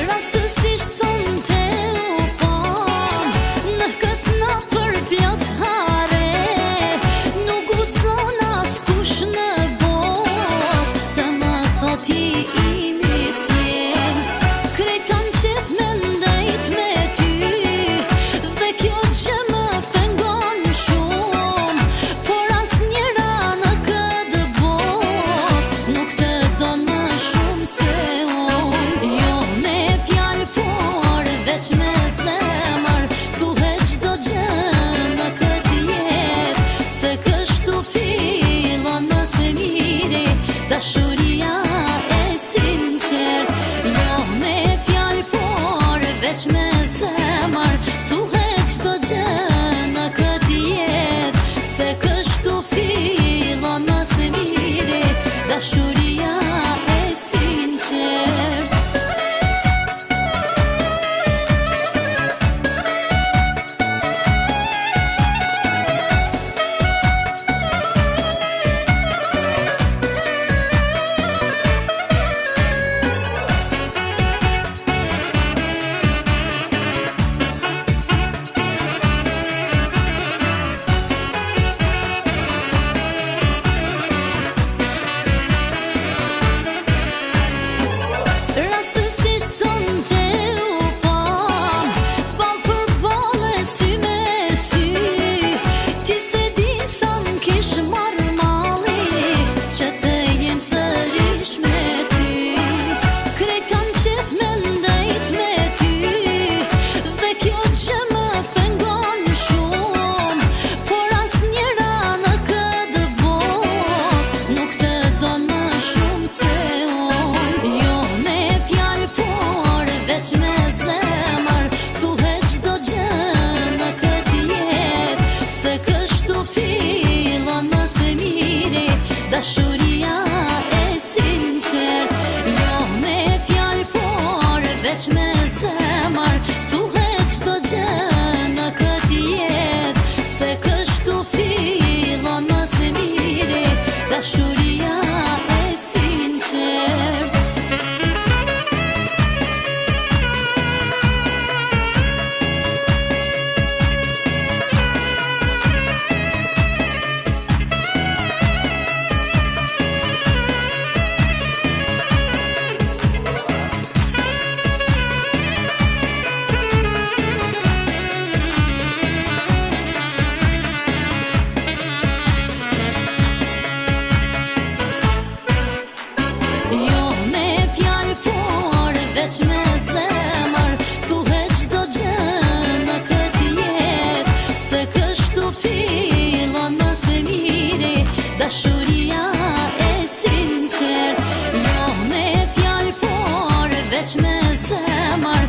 Rastësisht sonte u pam në këtë natë për plot hare, nuk guxon askush në botë të më thot je imi s'jem. Krejt kam qef me ndajt me ty dhe kjo gjë më pengon shumë, por asnjëra në këtë botë nuk të don më shumë se unë. Jo me fjalë por veç me zemër thuhet çdo gjë në këtë jetë, se kështu fillon më së miri dashuria e sinqert. Jo me fjalë por veç me zemër thuhet çdo gjë në këtë jetë, se kështu fillon më së miri dashuria e sinqert. Rastësisht sonte u pam për ballë sy me sy, ti se din sa m'kish marrë malli që të jem sërish me ty. Krejt kam qef me ndajt me ty dhe kjo gjë më pengon shumë, por asnjëra në këtë botë nuk të don më shumë se unë. Jo me fjalë por veç me zemër thuhet çdo gjë në këtë jetë, se kështu fillon më së miri dashuria e sinqert. Jo me fjalë por veç me zemër thuhet çdo gjë në këtë jetë, se kështu fillon më së miri dashuria e sinqert. Jo me fjalë por veç me zemër thuhet çdo gjë në këtë jetë, se kështu fillon më së miri dashuria e sinqert. Jo me fjalë por veç me zemër